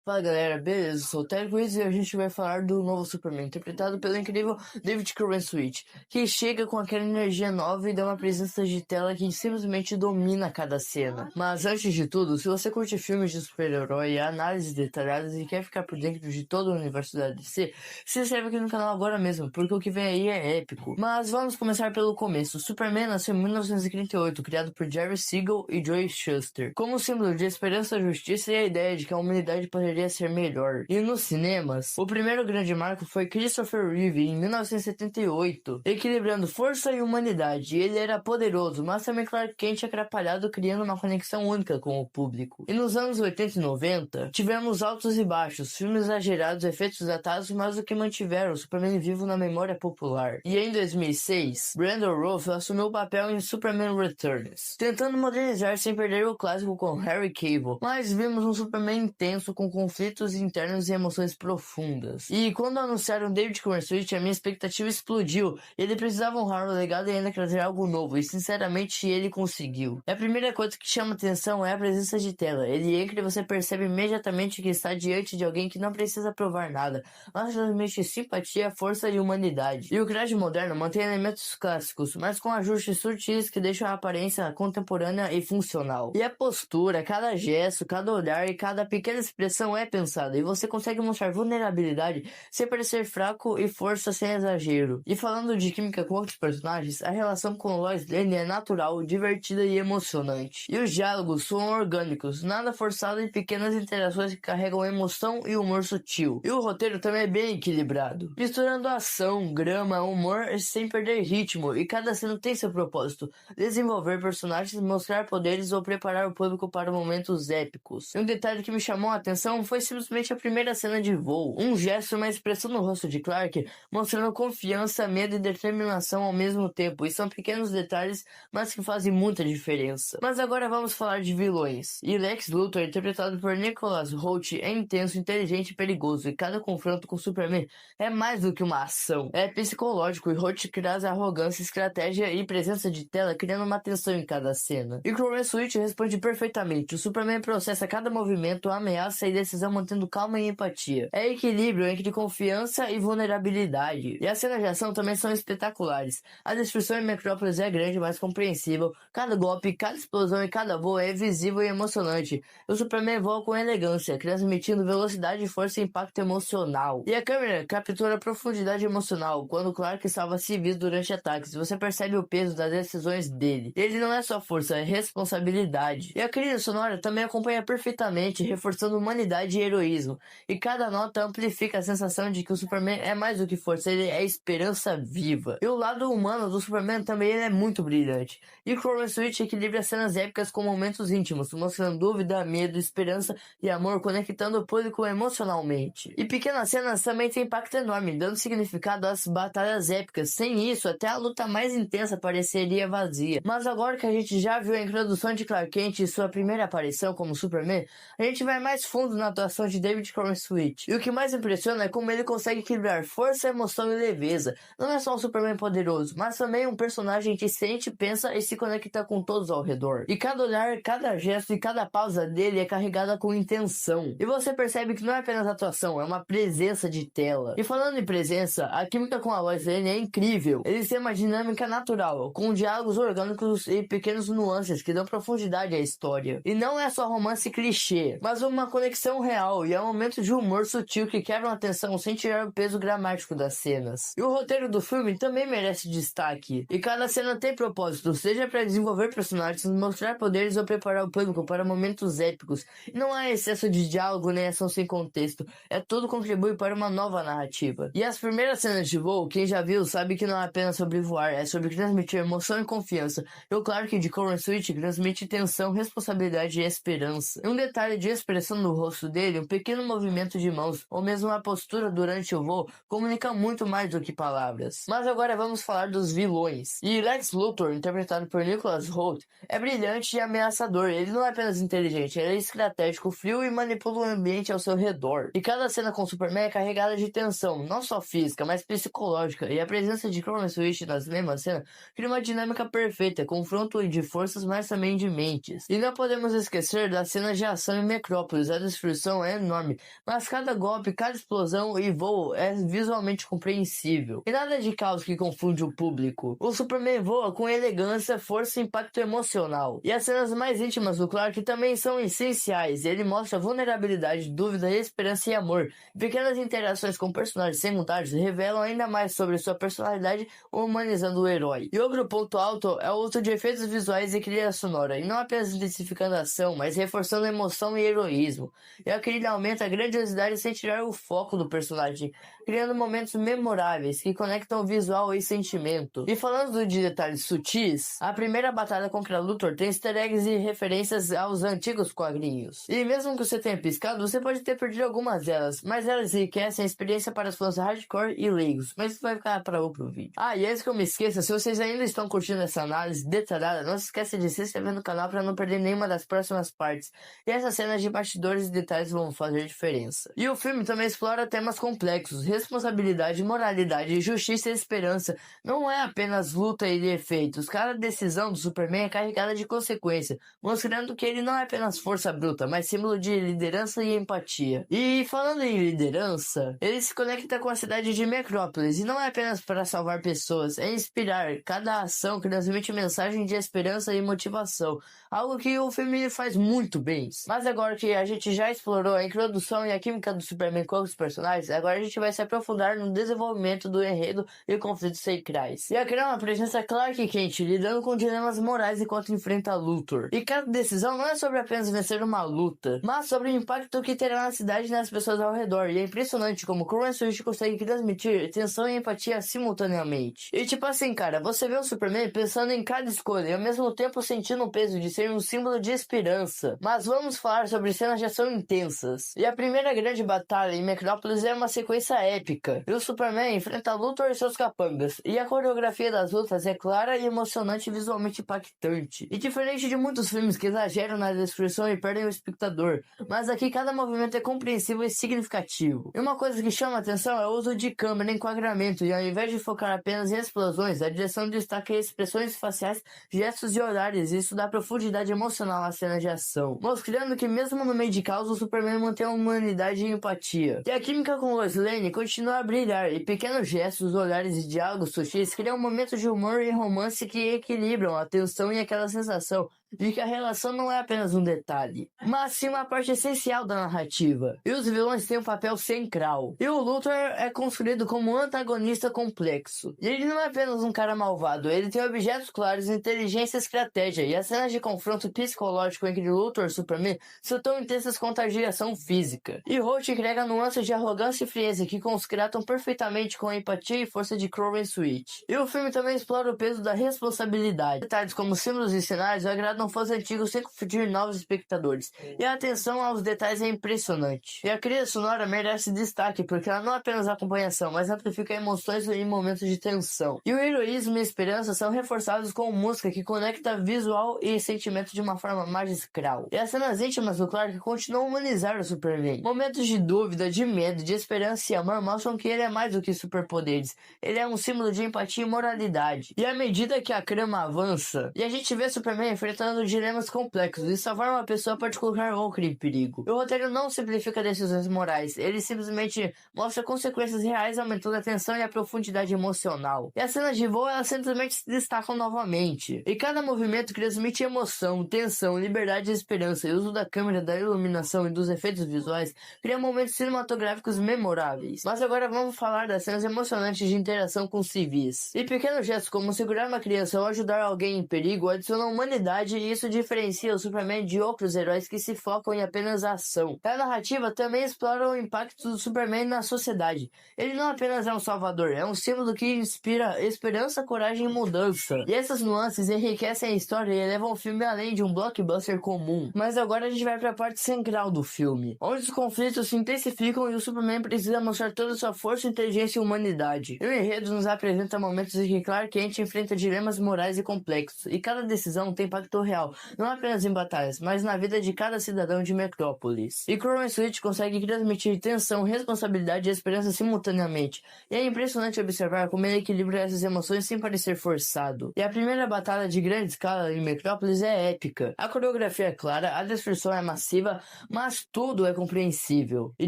Fala galera, beleza? Eu sou o Ted Quiz e a gente vai falar do novo Superman, interpretado pelo incrível David Corenswet, que chega com aquela energia nova e dá uma presença de tela que simplesmente domina cada cena. Mas antes de tudo, se você curte filmes de super-herói, análises detalhadas e quer ficar por dentro de todo o universo da DC, se inscreve aqui no canal agora mesmo, porque o que vem aí é épico. Mas vamos começar pelo começo. Superman nasceu em 1938, criado por Jerry Siegel e Joe Shuster, como símbolo de esperança, justiça e a ideia de que a humanidade poderia ser melhor. E nos cinemas, o primeiro grande marco foi Christopher Reeve em 1978, equilibrando força e humanidade. Ele era poderoso, mas também Clark Kent atrapalhado, criando uma conexão única com o público. E nos anos 80 e 90, tivemos altos e baixos, filmes exagerados, efeitos datados, mas o que mantiveram o Superman vivo na memória popular. E em 2006, Brandon Routh assumiu o papel em Superman Returns, tentando modernizar sem perder o clássico com Henry Cavill, mas vimos um Superman intenso com conflitos internos e emoções profundas. E quando anunciaram David Corenswet, a minha expectativa explodiu. Ele precisava honrar o legado e ainda trazer algo novo, e sinceramente ele conseguiu. E a primeira coisa que chama atenção é a presença de tela. Ele entra e você percebe imediatamente que está diante de alguém que não precisa provar nada, mas transmite simpatia, força e humanidade. E o traje moderno mantém elementos clássicos, mas com ajustes sutis que deixam a aparência contemporânea e funcional. E a postura, cada gesto, cada olhar e cada pequena expressão é pensada, e você consegue mostrar vulnerabilidade sem parecer fraco e força sem exagero. E falando de química com outros personagens, a relação com Lois Lane é natural, divertida e emocionante. E os diálogos são orgânicos, nada forçado e pequenas interações que carregam emoção e humor sutil. E o roteiro também é bem equilibrado, misturando ação, drama, humor sem perder ritmo, e cada cena tem seu propósito: desenvolver personagens, mostrar poderes ou preparar o público para momentos épicos. E um detalhe que me chamou a atenção foi simplesmente a primeira cena de voo. Um gesto e uma expressão no rosto de Clark, mostrando confiança, medo e determinação ao mesmo tempo. E são pequenos detalhes, mas que fazem muita diferença. Mas agora vamos falar de vilões. E Lex Luthor, interpretado por Nicholas Hoult, é intenso, inteligente e perigoso. E cada confronto com Superman é mais do que uma ação. É psicológico, e Hoult traz arrogância, estratégia e presença de tela, criando uma tensão em cada cena. E Corenswet responde perfeitamente. O Superman processa cada movimento, ameaça e decisão, mantendo calma e empatia. É equilíbrio entre confiança e vulnerabilidade. E as cenas de ação também são espetaculares. A destruição em Metrópolis é grande, mas compreensível. Cada golpe, cada explosão e cada voo é visível e emocionante. O Superman voa com elegância, transmitindo velocidade, força e impacto emocional. E a câmera captura a profundidade emocional. Quando Clark salva civis durante ataques, você percebe o peso das decisões dele. Ele não é só força, é responsabilidade. E a trilha sonora também acompanha perfeitamente, reforçando humanidade e heroísmo. E cada nota amplifica a sensação de que o Superman é mais do que força, ele é esperança viva. E o lado humano do Superman também é muito brilhante. E Corenswet equilibra cenas épicas com momentos íntimos, mostrando dúvida, medo, esperança e amor, conectando o público emocionalmente. E pequenas cenas também têm impacto enorme, dando significado às batalhas épicas. Sem isso, até a luta mais intensa pareceria vazia. Mas agora que a gente já viu a introdução de Clark Kent e sua primeira aparição como Superman, a gente vai mais fundo na atuação de David Corenswet. E o que mais impressiona é como ele consegue equilibrar força, emoção e leveza. Não é só um Superman poderoso, mas também um personagem que sente, pensa e se conecta com todos ao redor. E cada olhar, cada gesto e cada pausa dele é carregada com intenção. E você percebe que não é apenas atuação, é uma presença de tela. E falando em presença, a química com a Lois Lane é incrível. Eles têm uma dinâmica natural, com diálogos orgânicos e pequenos nuances que dão profundidade à história. E não é só romance clichê, mas uma conexão real, e é um momento de humor sutil que quebra a atenção sem tirar o peso dramático das cenas. E o roteiro do filme também merece destaque, e cada cena tem propósito, seja para desenvolver personagens, mostrar poderes ou preparar o público para momentos épicos. E não há excesso de diálogo nem ação sem contexto, tudo contribui para uma nova narrativa. E as primeiras cenas de voo, quem já viu sabe que não é apenas sobre voar, é sobre transmitir emoção e confiança. E o Clark de Corenswet transmite tensão, responsabilidade e esperança. E um detalhe de expressão no rosto dele, um pequeno movimento de mãos, ou mesmo uma postura durante o voo, comunica muito mais do que palavras. Mas agora vamos falar dos vilões. E Lex Luthor, interpretado por Nicholas Hoult, é brilhante e ameaçador. Ele não é apenas inteligente, ele é estratégico, frio e manipula o ambiente ao seu redor. E cada cena com Superman é carregada de tensão, não só física, mas psicológica. E a presença de Corenswet nas mesmas cenas cria uma dinâmica perfeita, confronto de forças, mas também de mentes. E não podemos esquecer das cenas de ação em Metrópolis. A destruição destruição é enorme, mas cada golpe, cada explosão e voo é visualmente compreensível. E nada de caos que confunde o público. O Superman voa com elegância, força e impacto emocional. E as cenas mais íntimas do Clark também são essenciais. Ele mostra vulnerabilidade, dúvida, esperança e amor. Pequenas interações com personagens secundários revelam ainda mais sobre sua personalidade, humanizando o herói. E outro ponto alto é o uso de efeitos visuais e trilha sonora, e não apenas intensificando a ação, mas reforçando a emoção e heroísmo. E a trilha aumenta a grandiosidade sem tirar o foco do personagem, criando momentos memoráveis que conectam visual e sentimento. E falando de detalhes sutis, a primeira batalha contra Luthor tem easter eggs e referências aos antigos quadrinhos. E mesmo que você tenha piscado, você pode ter perdido algumas delas, mas elas enriquecem a experiência para os fãs hardcore e leigos, mas isso vai ficar para outro vídeo. E antes que eu me esqueça, se vocês ainda estão curtindo essa análise detalhada, não se esqueça de se inscrever no canal para não perder nenhuma das próximas partes, e essas cenas de bastidores e detalhes vão fazer diferença. E o filme também explora temas complexos: responsabilidade, moralidade, justiça e esperança. Não é apenas luta e efeitos, cada decisão do Superman é carregada de consequência, mostrando que ele não é apenas força bruta, mas símbolo de liderança e empatia. E falando em liderança, ele se conecta com a cidade de Metrópolis, e não é apenas para salvar pessoas, é inspirar. Cada ação que transmite mensagem de esperança e motivação, algo que o filme faz muito bem. Mas agora que a gente já explorou a introdução e a química do Superman com os personagens, agora a gente vai se aprofundar no desenvolvimento do enredo e conflitos centrais. E aqui é uma presença Clark Kent lidando com dilemas morais enquanto enfrenta Luthor. E cada decisão não é sobre apenas vencer uma luta, mas sobre o impacto que terá na cidade e nas pessoas ao redor. E é impressionante como Kurt Russell consegue transmitir tensão e empatia simultaneamente. E tipo assim, cara, você vê o Superman pensando em cada escolha e ao mesmo tempo sentindo o peso de ser um símbolo de esperança. Mas vamos falar sobre cenas de ação intensas. E a primeira grande batalha em Metrópolis é uma sequência épica. E o Superman enfrenta Luthor e seus capangas. E a coreografia das lutas é clara e emocionante e visualmente impactante. E diferente de muitos filmes que exageram na descrição e perdem o espectador, mas aqui cada movimento é compreensível e significativo. E uma coisa que chama a atenção é o uso de câmera e enquadramento, e ao invés de focar apenas em explosões, a direção destaca expressões faciais, gestos e olhares, e isso dá profundidade emocional à cena de ação, mostrando que mesmo no meio de caos, o Superman mantém a humanidade e empatia. E a química com Lois Lane continua a brilhar, e pequenos gestos, olhares e diálogos sutis criam momentos de humor e romance que equilibram a tensão e aquela sensação de que a relação não é apenas um detalhe, mas sim uma parte essencial da narrativa. E os vilões têm um papel central. E o Luthor é construído como um antagonista complexo. E ele não é apenas um cara malvado, ele tem objetos claros, inteligência e estratégia. E as cenas de confronto psicológico entre Luthor e Superman são tão intensas quanto a geração física. E Holt entrega nuances de arrogância e frieza que contrastam perfeitamente com a empatia e força de Crow e Switch. E o filme também explora o peso da responsabilidade. Detalhes como símbolos e cenários agradam fãs antigos sem confundir novos espectadores. E a atenção aos detalhes é impressionante. E a trilha sonora merece destaque porque ela não apenas acompanha a ação, mas amplifica emoções em momentos de tensão. E o heroísmo e a esperança são reforçados com música que conecta visual e sentimento de uma forma magistral. E as cenas íntimas do Clark continuam a humanizar o Superman. Momentos de dúvida, de medo, de esperança e amor mostram que ele é mais do que superpoderes. Ele é um símbolo de empatia e moralidade. E à medida que a trama avança, e a gente vê Superman enfrentando dilemas complexos, e salvar uma pessoa pode colocar outra em perigo. O roteiro não simplifica decisões morais, ele simplesmente mostra consequências reais, aumentando a tensão e a profundidade emocional. E as cenas de voo, elas simplesmente se destacam novamente. E cada movimento transmite emoção, tensão, liberdade e esperança, e o uso da câmera, da iluminação e dos efeitos visuais cria momentos cinematográficos memoráveis. Mas agora vamos falar das cenas emocionantes de interação com civis. E pequenos gestos como segurar uma criança ou ajudar alguém em perigo adicionam humanidade, e isso diferencia o Superman de outros heróis que se focam em apenas a ação. A narrativa também explora o impacto do Superman na sociedade. Ele não apenas é um salvador, é um símbolo que inspira esperança, coragem e mudança. E essas nuances enriquecem a história e elevam o filme além de um blockbuster comum. Mas agora a gente vai para a parte central do filme, onde os conflitos se intensificam e o Superman precisa mostrar toda a sua força, inteligência e humanidade. E o enredo nos apresenta momentos em que Clark Kent enfrenta dilemas morais e complexos, e cada decisão tem impacto real, não apenas em batalhas, mas na vida de cada cidadão de Metrópolis. E Crow and Sweet consegue transmitir tensão, responsabilidade e esperança simultaneamente. E é impressionante observar como ele equilibra essas emoções sem parecer forçado. E a primeira batalha de grande escala em Metrópolis é épica. A coreografia é clara, a destruição é massiva, mas tudo é compreensível. E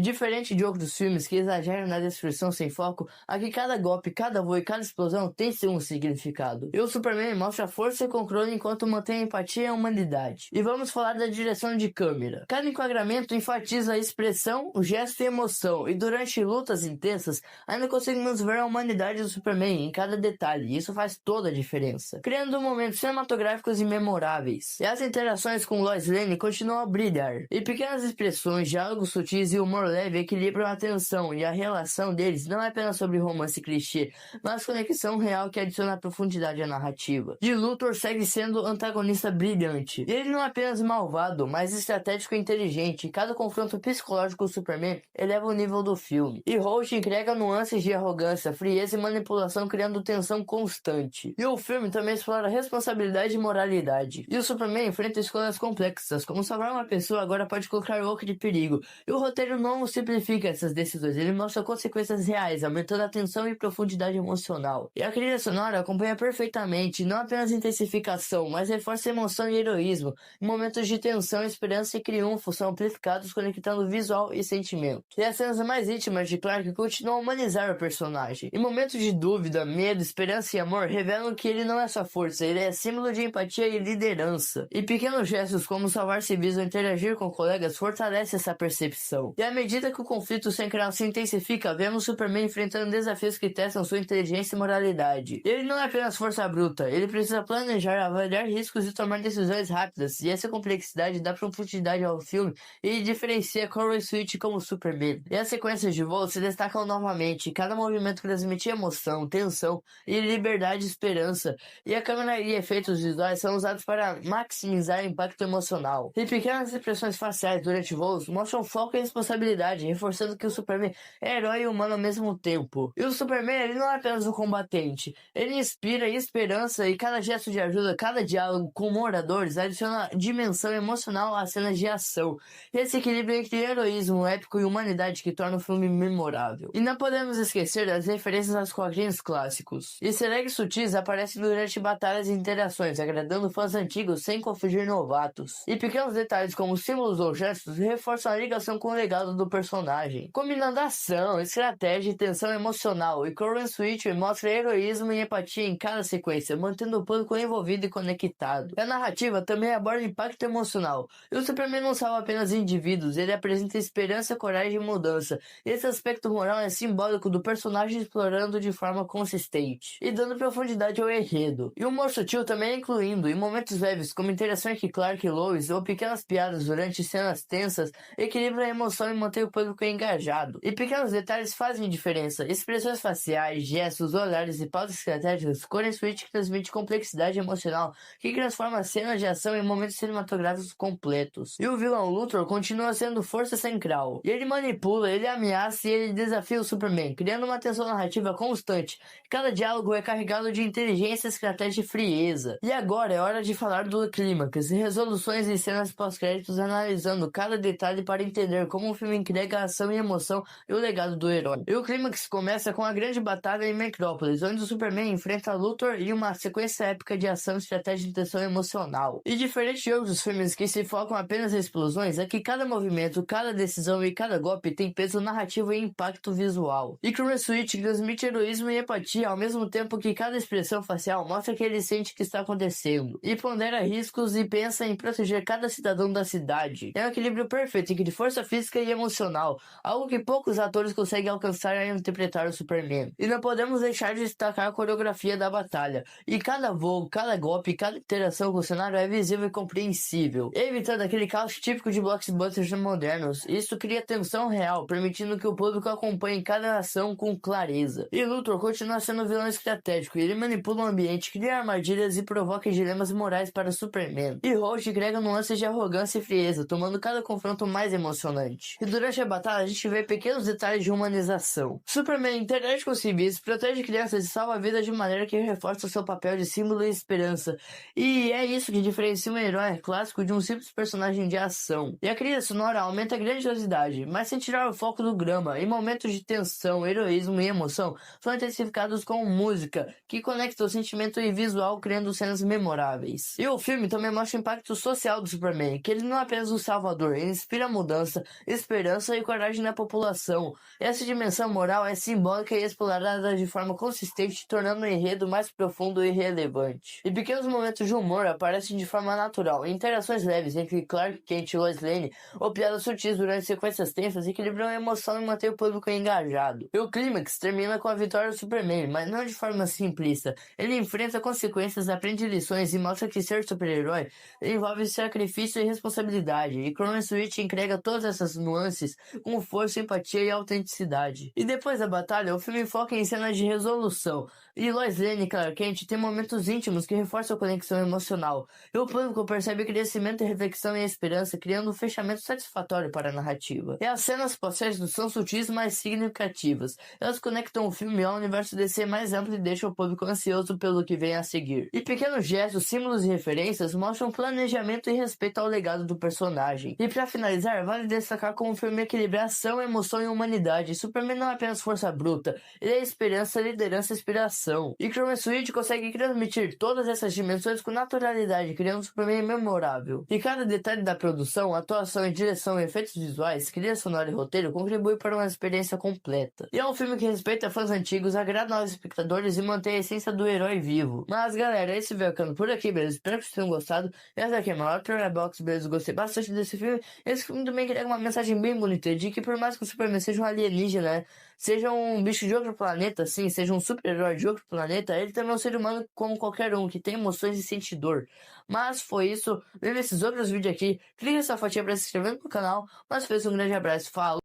diferente de outros filmes que exageram na destruição sem foco, aqui cada golpe, cada voo e cada explosão tem um significado. E o Superman mostra força e controle enquanto mantém a empatia e a humanidade. E vamos falar da direção de câmera. Cada enquadramento enfatiza a expressão, o gesto e a emoção, e durante lutas intensas, ainda conseguimos ver a humanidade do Superman em cada detalhe, e isso faz toda a diferença, criando momentos cinematográficos e memoráveis. E as interações com Lois Lane continuam a brilhar, e pequenas expressões, diálogos sutis e humor leve equilibram a tensão, e a relação deles não é apenas sobre romance clichê, mas conexão real que adiciona profundidade à narrativa. De Luthor segue sendo antagonista brilhante. E ele não é apenas malvado, mas estratégico e inteligente. Cada confronto psicológico do Superman eleva o nível do filme. E Holt entrega nuances de arrogância, frieza e manipulação, criando tensão constante. E o filme também explora responsabilidade e moralidade. E o Superman enfrenta escolhas complexas, como salvar uma pessoa agora pode colocar outra em perigo. E o roteiro não simplifica essas decisões, ele mostra consequências reais, aumentando a tensão e profundidade emocional. E a trilha sonora acompanha perfeitamente, não apenas intensificação, mas reforça emoção e heroísmo. Em momentos de tensão, esperança e triunfo são amplificados, conectando visual e sentimento. E as cenas mais íntimas de Clark continuam a humanizar o personagem. Em momentos de dúvida, medo, esperança e amor, revelam que ele não é só força, ele é símbolo de empatia e liderança. E pequenos gestos como salvar civis ou interagir com colegas fortalecem essa percepção. E à medida que o conflito central se intensifica, vemos Superman enfrentando desafios que testam sua inteligência e moralidade. Ele não é apenas força bruta, ele precisa planejar, avaliar riscos e tomar decisões rápidas, e essa complexidade dá profundidade ao filme e diferencia Crow and Sweet como Superman. E as sequências de voo se destacam novamente, cada movimento transmite emoção, tensão e liberdade e esperança, e a câmera e efeitos visuais são usados para maximizar o impacto emocional. E pequenas expressões faciais durante voos mostram foco e responsabilidade, reforçando que o Superman é herói e humano ao mesmo tempo. E o Superman, ele não é apenas um combatente, ele inspira esperança, e cada gesto de ajuda, cada diálogo com moradores adiciona dimensão emocional às cenas de ação. Esse equilíbrio entre heroísmo épico e humanidade que torna o filme memorável. E não podemos esquecer das referências aos quadrinhos clássicos. Easter eggs sutis aparecem durante batalhas e interações, agradando fãs antigos sem confundir novatos. E pequenos detalhes como símbolos ou gestos reforçam a ligação com o legado do personagem, combinando ação, estratégia e tensão emocional. E Crow and Sweet mostra heroísmo e empatia em cada sequência, mantendo o público envolvido e conectado. A narrativa também aborda impacto emocional. E o Superman não salva apenas indivíduos, ele apresenta esperança, coragem e mudança. Esse aspecto moral é simbólico do personagem, explorando de forma consistente e dando profundidade ao enredo. E o humor sutil também é incluindo, em momentos leves, como interações entre Clark e Lois ou pequenas piadas durante cenas tensas, equilibra a emoção e mantém o público engajado. E pequenos detalhes fazem diferença. Expressões faciais, gestos, olhares e pausas estratégicas, Crow and Sweet que transmite complexidade emocional que transforma cenas de ação em momentos cinematográficos completos. E o vilão Luthor continua sendo força central. E ele manipula, ele ameaça e ele desafia o Superman, criando uma tensão narrativa constante. Cada diálogo é carregado de inteligência, estratégia e frieza. E agora é hora de falar do clímax, resoluções e cenas pós-créditos, analisando cada detalhe para entender como o filme entrega a ação e emoção e o legado do herói. E o clímax começa com a grande batalha em Metrópolis, onde o Superman enfrenta Luthor e uma sequência épica de ação, estratégia e tensão emocional. E diferente de outros filmes que se focam apenas em explosões, aqui cada movimento, cada decisão e cada golpe tem peso narrativo e impacto visual. E Crow and Sweet transmite heroísmo e empatia ao mesmo tempo que cada expressão facial mostra que ele sente o que está acontecendo, e pondera riscos e pensa em proteger cada cidadão da cidade. É um equilíbrio perfeito entre força física e emocional, algo que poucos atores conseguem alcançar ao interpretar o Superman. E não podemos deixar de destacar a coreografia da batalha, e cada voo, cada golpe, cada interação com o cenário é visível e compreensível, evitando aquele caos típico de blockbusters modernos. Isso cria tensão real, permitindo que o público acompanhe cada ação com clareza. E Luthor continua sendo um vilão estratégico, e ele manipula o ambiente, cria armadilhas e provoca dilemas morais para Superman. E Holt agrega nuances de arrogância e frieza, tomando cada confronto mais emocionante. E durante a batalha a gente vê pequenos detalhes de humanização. Superman interage com civis, protege crianças e salva vidas de maneira que reforça seu papel de símbolo e esperança. E é isso que diferencia um herói clássico de um simples personagem de ação. E a trilha sonora aumenta a grandiosidade, mas sem tirar o foco do drama, e momentos de tensão, heroísmo e emoção são intensificados com música, que conecta o sentimento e visual criando cenas memoráveis. E o filme também mostra o impacto social do Superman, que ele não é apenas um salvador, ele inspira mudança, esperança e coragem na população. Essa dimensão moral é simbólica e explorada de forma consistente, tornando o enredo mais profundo e relevante. E pequenos momentos de humor aparecem de forma natural, em interações leves entre Clark Kent e Lois Lane, ou piadas sutis durante sequências tensas, equilibram a emoção e mantêm o público engajado. E o clímax termina com a vitória do Superman, mas não de forma simplista. Ele enfrenta consequências, aprende lições e mostra que ser super-herói envolve sacrifício e responsabilidade, e Chrono Switch entrega todas essas nuances com força, empatia e autenticidade. E depois da batalha, o filme foca em cenas de resolução, e Lois Lane e Clark Kent têm momentos íntimos que reforçam a conexão emocional, e o público percebe crescimento, reflexão e esperança, criando um fechamento satisfatório para a narrativa. E as cenas pós-créditos são sutis, mas significativas. Elas conectam o filme ao universo DC mais amplo e deixam o público ansioso pelo que vem a seguir. E pequenos gestos, símbolos e referências mostram planejamento e respeito ao legado do personagem. E para finalizar, vale destacar como o filme equilibra ação, emoção e humanidade. Superman não é apenas força bruta, ele é esperança, liderança e inspiração. E Chrono Switch consegue transmitir todas essas dimensões com naturalidade, criando um Superman memorável. E cada detalhe da produção, atuação e direção e efeitos visuais, trilha sonora e roteiro contribui para uma experiência completa. E é um filme que respeita fãs antigos, agrada novos espectadores e mantém a essência do herói vivo. Mas galera, esse vídeo ficando por aqui, beleza? Espero que vocês tenham gostado. Essa aqui é a maior Teoria Box, beleza? Gostei bastante desse filme. Esse filme também queria uma mensagem bem bonita, de que por mais que o Superman seja um alienígena, né, seja um bicho de outro planeta, assim, seja um super-herói de outro planeta, ele também é um ser humano como qualquer um, que tem emoções e sente dor. Mas foi isso. Vê esses outros vídeos aqui. Clique nessa fotinha para se inscrever no canal. Mas fez um grande abraço. Falou!